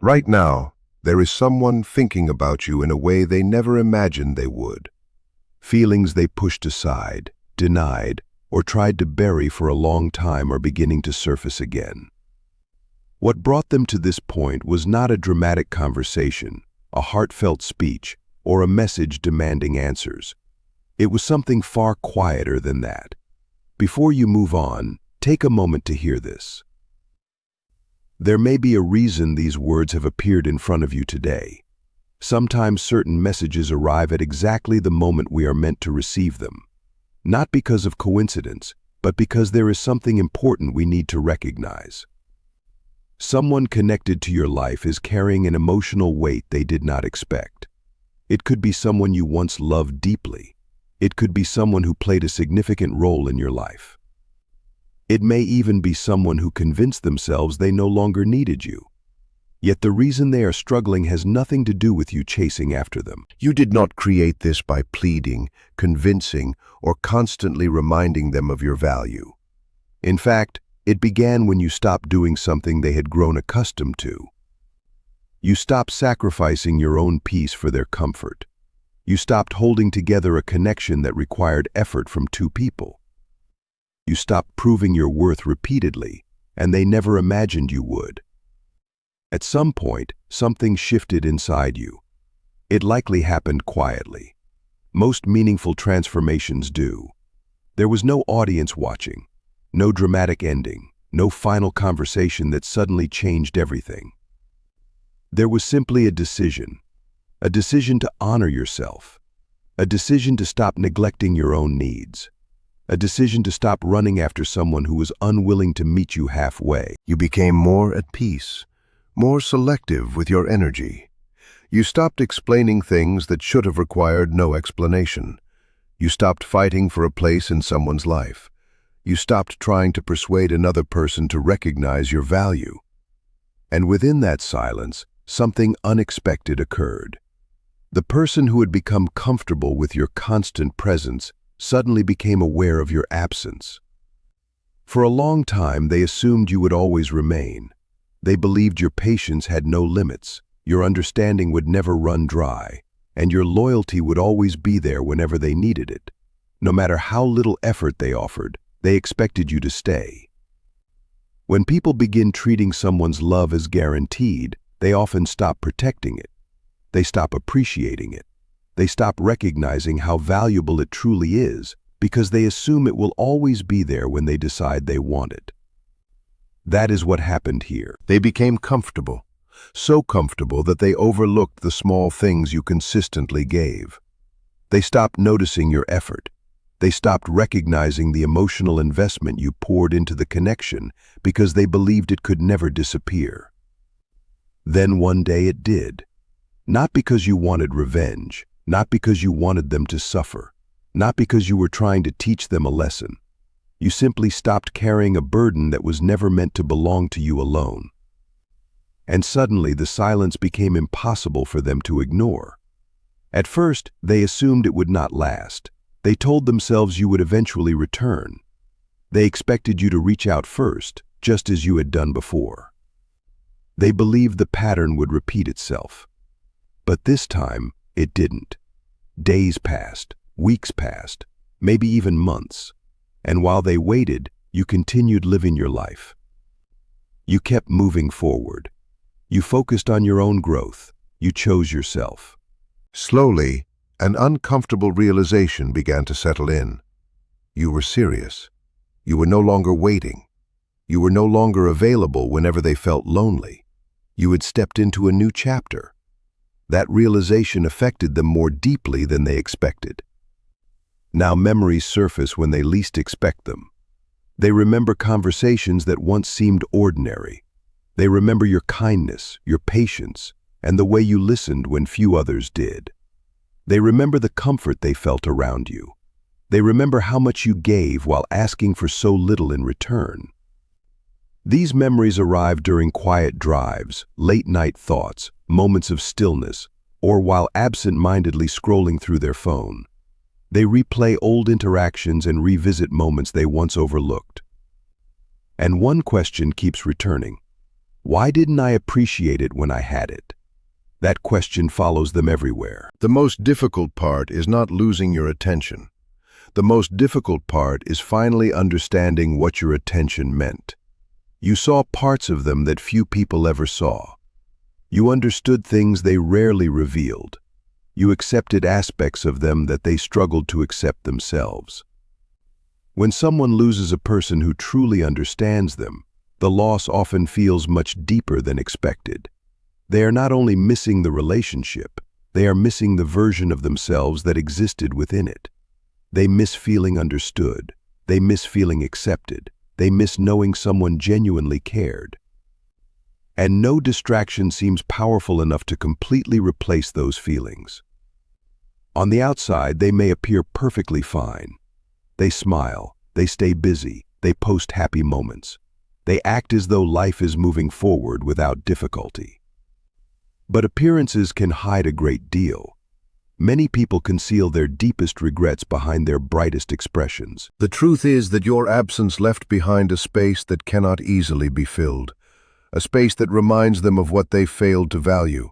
Right now, there is someone thinking about you in a way they never imagined they would. Feelings they pushed aside, denied, or tried to bury for a long time are beginning to surface again. What brought them to this point was not a dramatic conversation, a heartfelt speech, or a message demanding answers. It was something far quieter than that. Before you move on, take a moment to hear this. There may be a reason these words have appeared in front of you today. Sometimes certain messages arrive at exactly the moment we are meant to receive them. Not because of coincidence, but because there is something important we need to recognize. Someone connected to your life is carrying an emotional weight they did not expect. It could be someone you once loved deeply. It could be someone who played a significant role in your life. It may even be someone who convinced themselves they no longer needed you. Yet the reason they are struggling has nothing to do with you chasing after them. You did not create this by pleading, convincing, or constantly reminding them of your value. In fact, it began when you stopped doing something they had grown accustomed to. You stopped sacrificing your own peace for their comfort. You stopped holding together a connection that required effort from two people. You stopped proving your worth repeatedly, and they never imagined you would. At some point, something shifted inside you. It likely happened quietly. Most meaningful transformations do. There was no audience watching, no dramatic ending, no final conversation that suddenly changed everything. There was simply a decision to honor yourself, a decision to stop neglecting your own needs, a decision to stop running after someone who was unwilling to meet you halfway. You became more at peace, more selective with your energy. You stopped explaining things that should have required no explanation. You stopped fighting for a place in someone's life. You stopped trying to persuade another person to recognize your value. And within that silence, something unexpected occurred. The person who had become comfortable with your constant presence suddenly became aware of your absence. For a long time, they assumed you would always remain. They believed your patience had no limits, your understanding would never run dry, and your loyalty would always be there whenever they needed it. No matter how little effort they offered, they expected you to stay. When people begin treating someone's love as guaranteed, they often stop protecting it. They stop appreciating it. They stop recognizing how valuable it truly is because they assume it will always be there when they decide they want it. That is what happened here. They became comfortable, so comfortable that they overlooked the small things you consistently gave. They stopped noticing your effort. They stopped recognizing the emotional investment you poured into the connection because they believed it could never disappear. Then one day it did. Not because you wanted revenge, not because you wanted them to suffer, not because you were trying to teach them a lesson. You simply stopped carrying a burden that was never meant to belong to you alone. And suddenly the silence became impossible for them to ignore. At first, they assumed it would not last. They told themselves you would eventually return. They expected you to reach out first, just as you had done before. They believed the pattern would repeat itself. But this time, it didn't. Days passed, weeks passed, maybe even months. And while they waited, you continued living your life. You kept moving forward. You focused on your own growth. You chose yourself. Slowly, an uncomfortable realization began to settle in. You were serious. You were no longer waiting. You were no longer available whenever they felt lonely. You had stepped into a new chapter. That realization affected them more deeply than they expected. Now memories surface when they least expect them. They remember conversations that once seemed ordinary. They remember your kindness, your patience, and the way you listened when few others did. They remember the comfort they felt around you. They remember how much you gave while asking for so little in return. These memories arrive during quiet drives, late-night thoughts, moments of stillness, or while absent-mindedly scrolling through their phone. They replay old interactions and revisit moments they once overlooked. And one question keeps returning. Why didn't I appreciate it when I had it? That question follows them everywhere. The most difficult part is not losing your attention. The most difficult part is finally understanding what your attention meant. You saw parts of them that few people ever saw. You understood things they rarely revealed. You accepted aspects of them that they struggled to accept themselves. When someone loses a person who truly understands them, the loss often feels much deeper than expected. They are not only missing the relationship, they are missing the version of themselves that existed within it. They miss feeling understood. They miss feeling accepted. They miss knowing someone genuinely cared. And no distraction seems powerful enough to completely replace those feelings. On the outside, they may appear perfectly fine. They smile, they stay busy, they post happy moments. They act as though life is moving forward without difficulty. But appearances can hide a great deal. Many people conceal their deepest regrets behind their brightest expressions. The truth is that your absence left behind a space that cannot easily be filled, a space that reminds them of what they failed to value,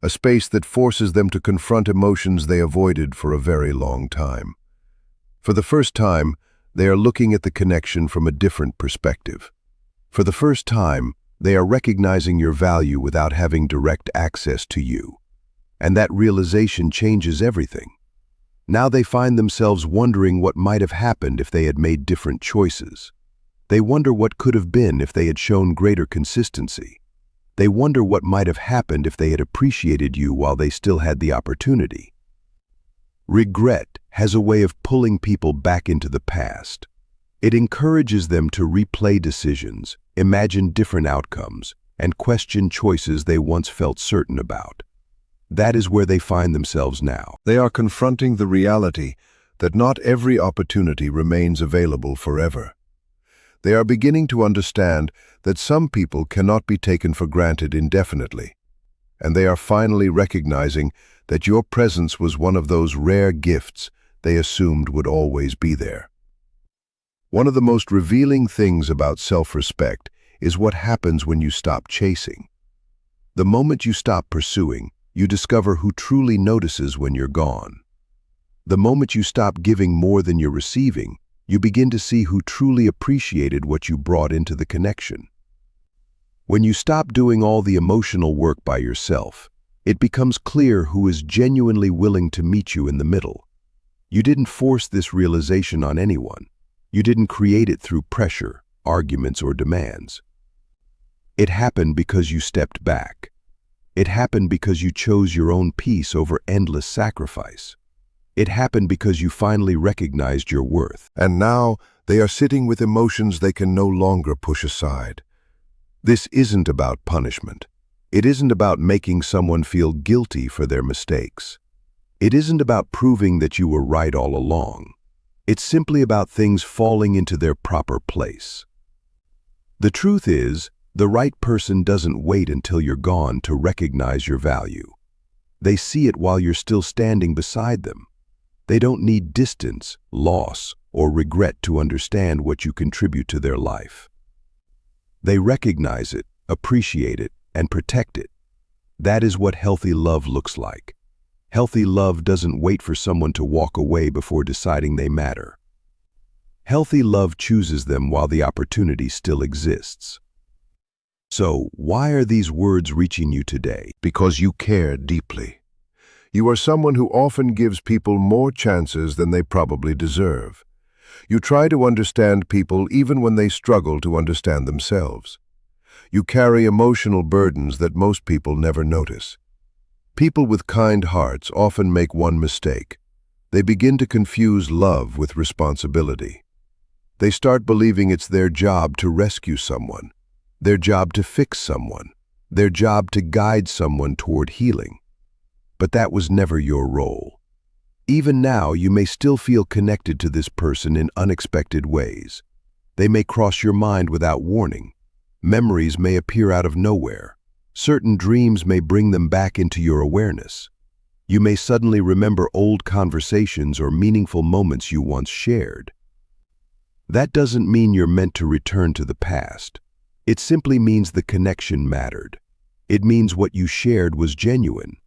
a space that forces them to confront emotions they avoided for a very long time. For the first time, they are looking at the connection from a different perspective. For the first time, they are recognizing your value without having direct access to you. And that realization changes everything. Now they find themselves wondering what might have happened if they had made different choices. They wonder what could have been if they had shown greater consistency. They wonder what might have happened if they had appreciated you while they still had the opportunity. Regret has a way of pulling people back into the past. It encourages them to replay decisions, imagine different outcomes, and question choices they once felt certain about. That is where they find themselves now. They are confronting the reality that not every opportunity remains available forever. They are beginning to understand that some people cannot be taken for granted indefinitely. And they are finally recognizing that your presence was one of those rare gifts they assumed would always be there. One of the most revealing things about self-respect is what happens when you stop chasing. The moment you stop pursuing, you discover who truly notices when you're gone. The moment you stop giving more than you're receiving, you begin to see who truly appreciated what you brought into the connection. When you stop doing all the emotional work by yourself, it becomes clear who is genuinely willing to meet you in the middle. You didn't force this realization on anyone. You didn't create it through pressure, arguments, or demands. It happened because you stepped back. It happened because you chose your own peace over endless sacrifice. It happened because you finally recognized your worth. And now they are sitting with emotions they can no longer push aside. This isn't about punishment. It isn't about making someone feel guilty for their mistakes. It isn't about proving that you were right all along. It's simply about things falling into their proper place. The truth is, the right person doesn't wait until you're gone to recognize your value. They see it while you're still standing beside them. They don't need distance, loss, or regret to understand what you contribute to their life. They recognize it, appreciate it, and protect it. That is what healthy love looks like. Healthy love doesn't wait for someone to walk away before deciding they matter. Healthy love chooses them while the opportunity still exists. So, why are these words reaching you today? Because you care deeply. You are someone who often gives people more chances than they probably deserve. You try to understand people even when they struggle to understand themselves. You carry emotional burdens that most people never notice. People with kind hearts often make one mistake. They begin to confuse love with responsibility. They start believing it's their job to rescue someone, their job to fix someone, their job to guide someone toward healing. But that was never your role. Even now, you may still feel connected to this person in unexpected ways. They may cross your mind without warning. Memories may appear out of nowhere. Certain dreams may bring them back into your awareness. You may suddenly remember old conversations or meaningful moments you once shared. That doesn't mean you're meant to return to the past. It simply means the connection mattered. It means what you shared was genuine.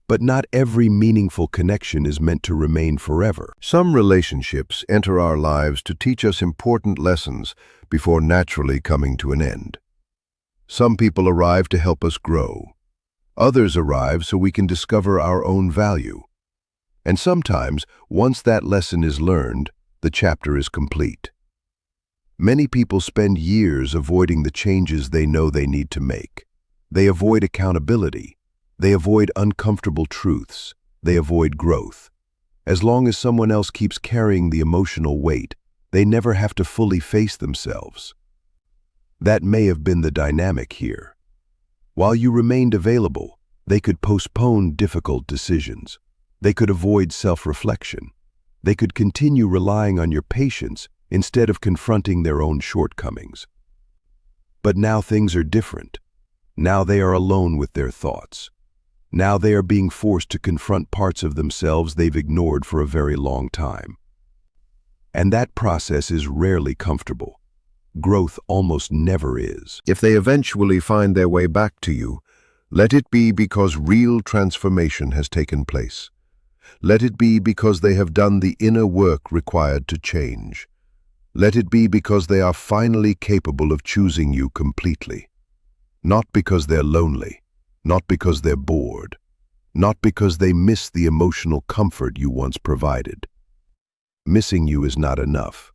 But not every meaningful connection is meant to remain forever. Some relationships enter our lives to teach us important lessons before naturally coming to an end. Some people arrive to help us grow. Others arrive so we can discover our own value. And sometimes, once that lesson is learned, the chapter is complete. Many people spend years avoiding the changes they know they need to make. They avoid accountability. They avoid uncomfortable truths. They avoid growth. As long as someone else keeps carrying the emotional weight, they never have to fully face themselves. That may have been the dynamic here. While you remained available, they could postpone difficult decisions. They could avoid self-reflection. They could continue relying on your patience instead of confronting their own shortcomings. But now things are different. Now they are alone with their thoughts. Now they are being forced to confront parts of themselves they've ignored for a very long time. And that process is rarely comfortable. Growth almost never is. If they eventually find their way back to you, let it be because real transformation has taken place. Let it be because they have done the inner work required to change. Let it be because they are finally capable of choosing you completely. Not because they're lonely, not because they're bored, not because they miss the emotional comfort you once provided. Missing you is not enough.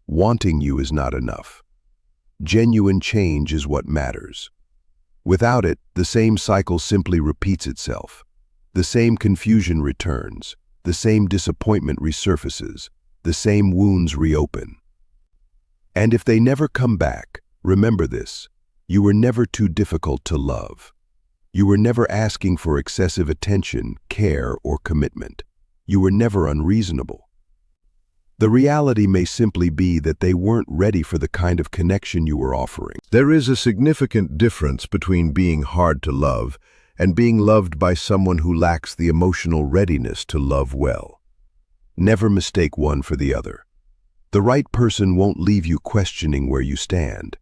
Wanting you is not enough. Genuine change is what matters. Without it, the same cycle simply repeats itself. The same confusion returns. The same disappointment resurfaces. The same wounds reopen. And if they never come back, remember this: you were never too difficult to love. You were never asking for excessive attention, care, or commitment. You were never unreasonable. The reality may simply be that they weren't ready for the kind of connection you were offering. There is a significant difference between being hard to love and being loved by someone who lacks the emotional readiness to love well. Never mistake one for the other. The right person won't leave you questioning where you stand.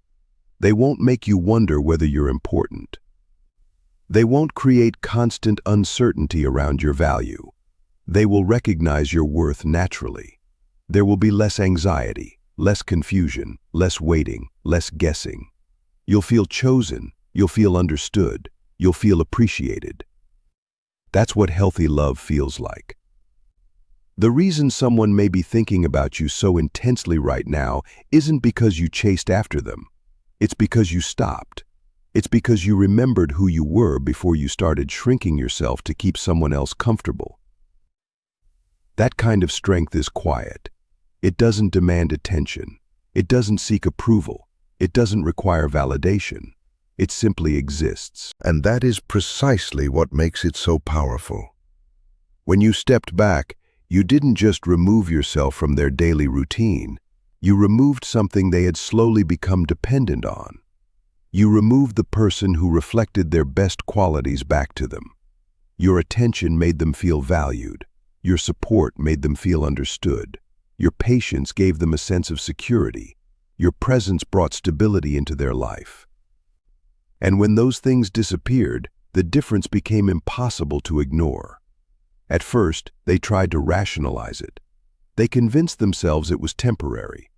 They won't make you wonder whether you're important. They won't create constant uncertainty around your value. They will recognize your worth naturally. There will be less anxiety, less confusion, less waiting, less guessing. You'll feel chosen, you'll feel understood, you'll feel appreciated. That's what healthy love feels like. The reason someone may be thinking about you so intensely right now isn't because you chased after them. It's because you stopped. It's because you remembered who you were before you started shrinking yourself to keep someone else comfortable. That kind of strength is quiet. It doesn't demand attention. It doesn't seek approval. It doesn't require validation. It simply exists. And that is precisely what makes it so powerful. When you stepped back, you didn't just remove yourself from their daily routine. You removed something they had slowly become dependent on. You removed the person who reflected their best qualities back to them. Your attention made them feel valued. Your support made them feel understood. Your patience gave them a sense of security. Your presence brought stability into their life. And when those things disappeared, the difference became impossible to ignore. At first, they tried to rationalize it. They convinced themselves it was temporary.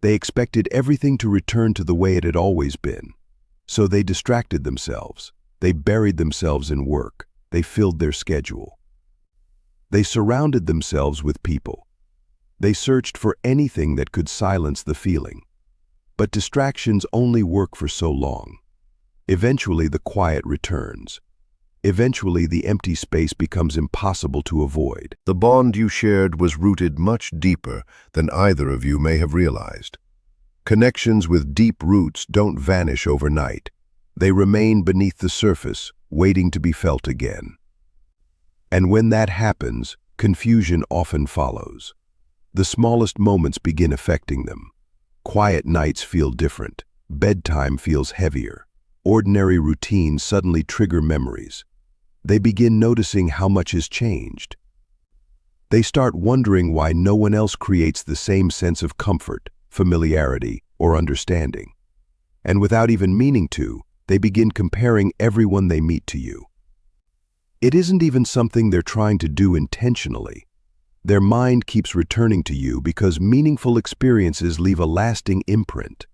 They expected everything to return to the way it had always been. So they distracted themselves. They buried themselves in work. They filled their schedule. They surrounded themselves with people. They searched for anything that could silence the feeling. But distractions only work for so long. Eventually, the quiet returns. Eventually, the empty space becomes impossible to avoid. The bond you shared was rooted much deeper than either of you may have realized. Connections with deep roots don't vanish overnight. They remain beneath the surface, waiting to be felt again. And when that happens, confusion often follows. The smallest moments begin affecting them. Quiet nights feel different. Bedtime feels heavier. Ordinary routines suddenly trigger memories. They begin noticing how much has changed. They start wondering why no one else creates the same sense of comfort, familiarity, or understanding. And without even meaning to, they begin comparing everyone they meet to you. It isn't even something they're trying to do intentionally. Their mind keeps returning to you because meaningful experiences leave a lasting imprint.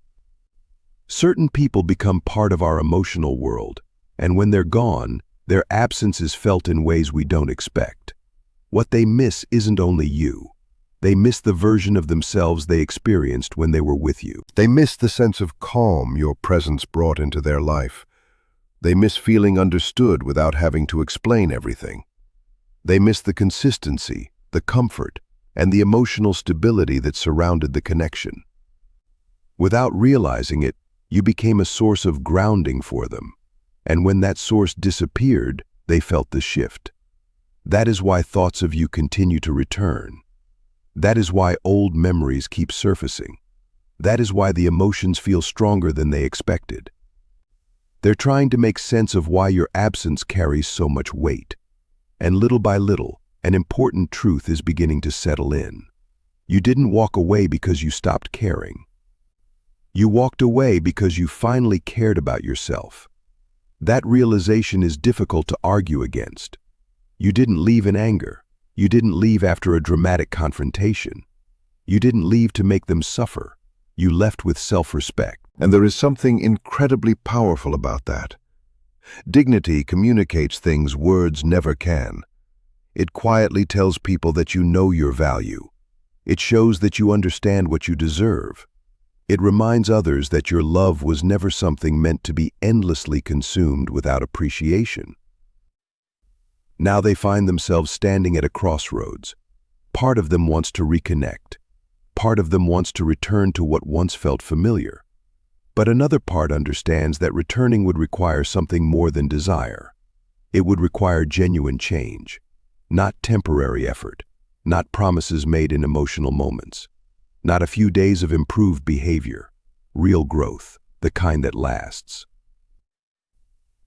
Certain people become part of our emotional world, and when they're gone, their absence is felt in ways we don't expect. What they miss isn't only you. They miss the version of themselves they experienced when they were with you. They miss the sense of calm your presence brought into their life. They miss feeling understood without having to explain everything. They miss the consistency, the comfort, and the emotional stability that surrounded the connection. Without realizing it, you became a source of grounding for them, and when that source disappeared, they felt the shift. That is why thoughts of you continue to return. That is why old memories keep surfacing. That is why the emotions feel stronger than they expected. They're trying to make sense of why your absence carries so much weight. And little by little, an important truth is beginning to settle in. You didn't walk away because you stopped caring. You walked away because you finally cared about yourself. That realization is difficult to argue against. You didn't leave in anger. You didn't leave after a dramatic confrontation. You didn't leave to make them suffer. You left with self-respect. And there is something incredibly powerful about that. Dignity communicates things words never can. It quietly tells people that you know your value. It shows that you understand what you deserve. It reminds others that your love was never something meant to be endlessly consumed without appreciation. Now they find themselves standing at a crossroads. Part of them wants to reconnect. Part of them wants to return to what once felt familiar. But another part understands that returning would require something more than desire. It would require genuine change, not temporary effort, not promises made in emotional moments, not a few days of improved behavior, real growth, the kind that lasts.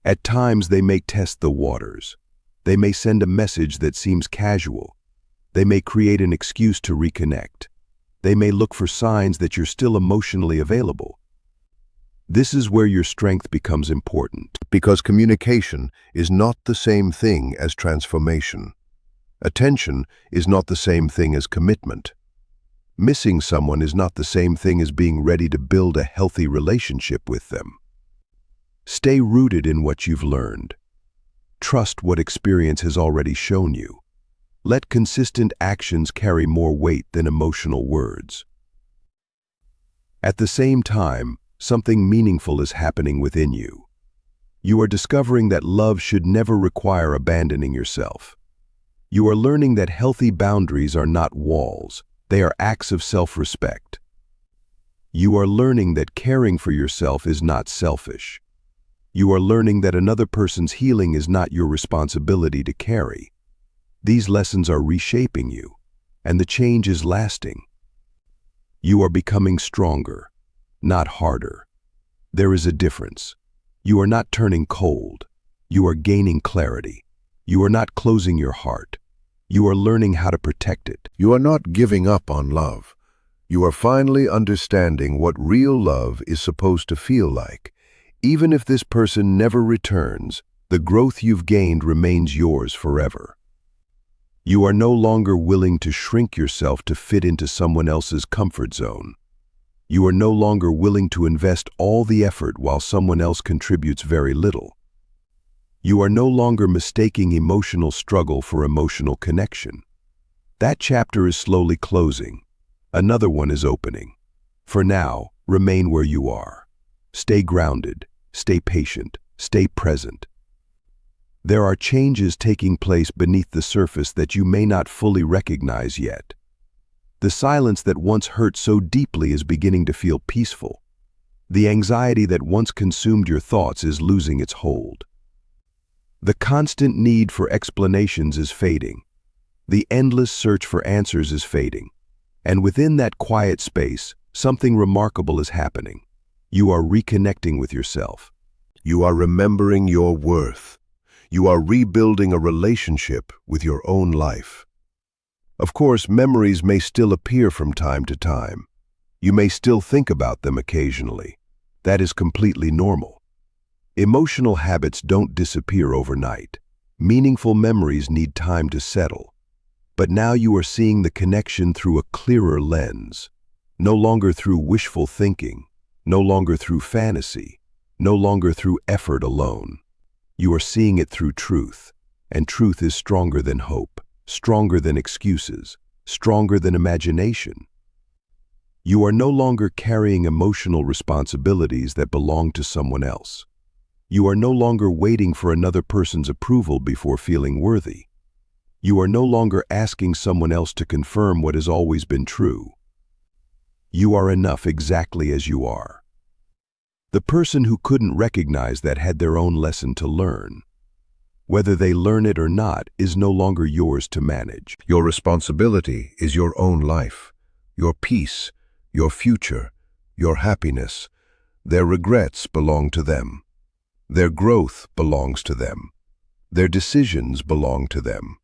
At times they may test the waters. They may send a message that seems casual. They may create an excuse to reconnect. They may look for signs that you're still emotionally available. This is where your strength becomes important. Because communication is not the same thing as transformation. Attention is not the same thing as commitment. Missing someone is not the same thing as being ready to build a healthy relationship with them. Stay rooted in what you've learned. Trust what experience has already shown you. Let consistent actions carry more weight than emotional words. At the same time, something meaningful is happening within you. You are discovering that love should never require abandoning yourself. You are learning that healthy boundaries are not walls, they are acts of self-respect. You are learning that caring for yourself is not selfish. You are learning that another person's healing is not your responsibility to carry. These lessons are reshaping you, and the change is lasting. You are becoming stronger, not harder. There is a difference. You are not turning cold. You are gaining clarity. You are not closing your heart. You are learning how to protect it. You are not giving up on love. You are finally understanding what real love is supposed to feel like. Even if this person never returns, the growth you've gained remains yours forever. You are no longer willing to shrink yourself to fit into someone else's comfort zone. You are no longer willing to invest all the effort while someone else contributes very little. You are no longer mistaking emotional struggle for emotional connection. That chapter is slowly closing. Another one is opening. For now, remain where you are. Stay grounded, stay patient, stay present. There are changes taking place beneath the surface that you may not fully recognize yet. The silence that once hurt so deeply is beginning to feel peaceful. The anxiety that once consumed your thoughts is losing its hold. The constant need for explanations is fading. The endless search for answers is fading. And within that quiet space, something remarkable is happening. You are reconnecting with yourself. You are remembering your worth. You are rebuilding a relationship with your own life. Of course, memories may still appear from time to time. You may still think about them occasionally. That is completely normal. Emotional habits don't disappear overnight. Meaningful memories need time to settle. But now you are seeing the connection through a clearer lens, no longer through wishful thinking, no longer through fantasy, no longer through effort alone. You are seeing it through truth, and truth is stronger than hope, stronger than excuses, stronger than imagination. You are no longer carrying emotional responsibilities that belong to someone else. You are no longer waiting for another person's approval before feeling worthy. You are no longer asking someone else to confirm what has always been true. You are enough exactly as you are. The person who couldn't recognize that had their own lesson to learn. Whether they learn it or not is no longer yours to manage. Your responsibility is your own life, your peace, your future, your happiness. Their regrets belong to them. Their growth belongs to them. Their decisions belong to them.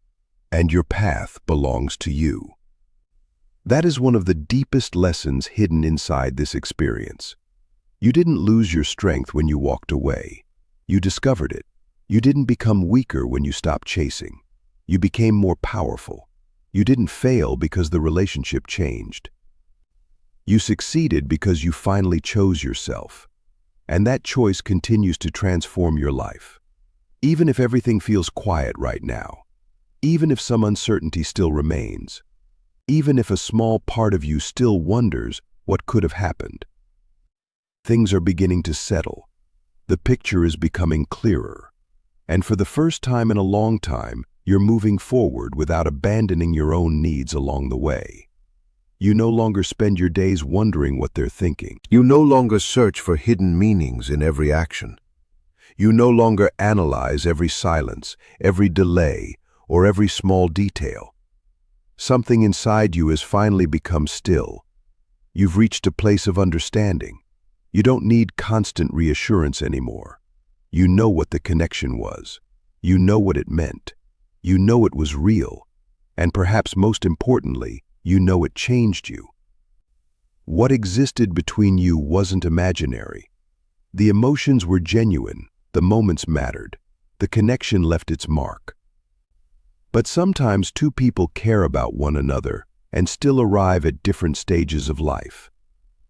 And your path belongs to you. That is one of the deepest lessons hidden inside this experience. You didn't lose your strength when you walked away. You discovered it. You didn't become weaker when you stopped chasing. You became more powerful. You didn't fail because the relationship changed. You succeeded because you finally chose yourself. And that choice continues to transform your life. Even if everything feels quiet right now, even if some uncertainty still remains, even if a small part of you still wonders what could have happened, things are beginning to settle. The picture is becoming clearer. And for the first time in a long time, you're moving forward without abandoning your own needs along the way. You no longer spend your days wondering what they're thinking. You no longer search for hidden meanings in every action. You no longer analyze every silence, every delay, or every small detail. Something inside you has finally become still. You've reached a place of understanding. You don't need constant reassurance anymore. You know what the connection was. You know what it meant. You know it was real. And perhaps most importantly, you know it changed you. What existed between you wasn't imaginary. The emotions were genuine, the moments mattered, the connection left its mark. But sometimes two people care about one another and still arrive at different stages of life.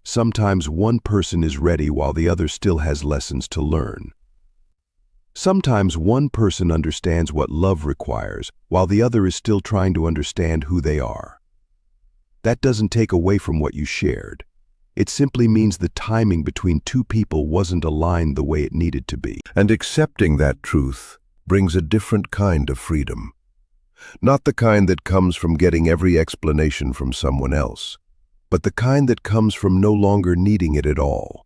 Sometimes one person is ready while the other still has lessons to learn. Sometimes one person understands what love requires while the other is still trying to understand who they are. That doesn't take away from what you shared. It simply means the timing between two people wasn't aligned the way it needed to be. And accepting that truth brings a different kind of freedom. Not the kind that comes from getting every explanation from someone else, but the kind that comes from no longer needing it at all.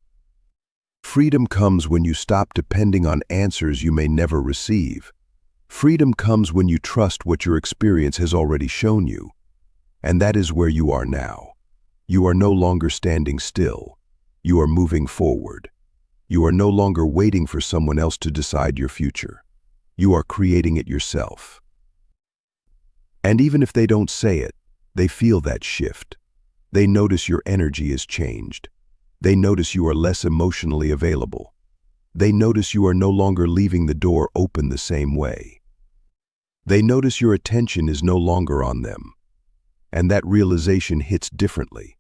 Freedom comes when you stop depending on answers you may never receive. Freedom comes when you trust what your experience has already shown you. And that is where you are now. You are no longer standing still. You are moving forward. You are no longer waiting for someone else to decide your future. You are creating it yourself. And even if they don't say it, they feel that shift. They notice your energy has changed. They notice you are less emotionally available. They notice you are no longer leaving the door open the same way. They notice your attention is no longer on them. And that realization hits differently.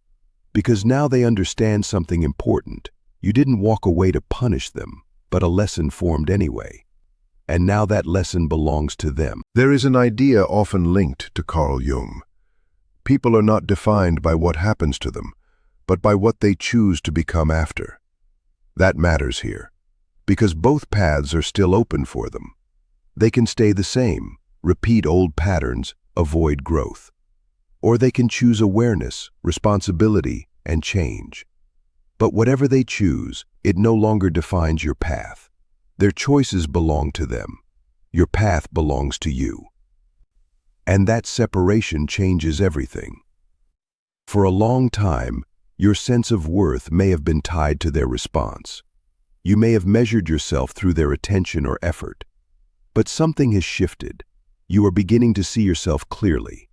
Because now they understand something important. You didn't walk away to punish them, but a lesson formed anyway. And now that lesson belongs to them. There is an idea often linked to Carl Jung. People are not defined by what happens to them, but by what they choose to become after. That matters here, because both paths are still open for them. They can stay the same, repeat old patterns, avoid growth. Or they can choose awareness, responsibility, and change. But whatever they choose, it no longer defines your path. Their choices belong to them. Your path belongs to you. And that separation changes everything. For a long time, your sense of worth may have been tied to their response. You may have measured yourself through their attention or effort. But something has shifted. You are beginning to see yourself clearly.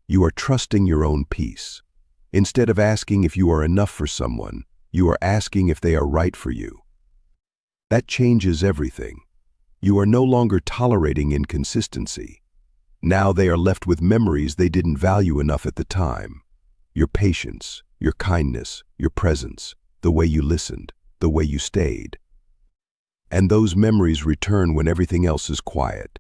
You are trusting your own peace. Instead of asking if you are enough for someone, You are asking if they are right for you. That changes everything. You are no longer tolerating inconsistency. Now they are left with memories they didn't value enough at the time. Your patience, your kindness, your presence, the way you listened, the way you stayed. And those memories return when everything else is quiet.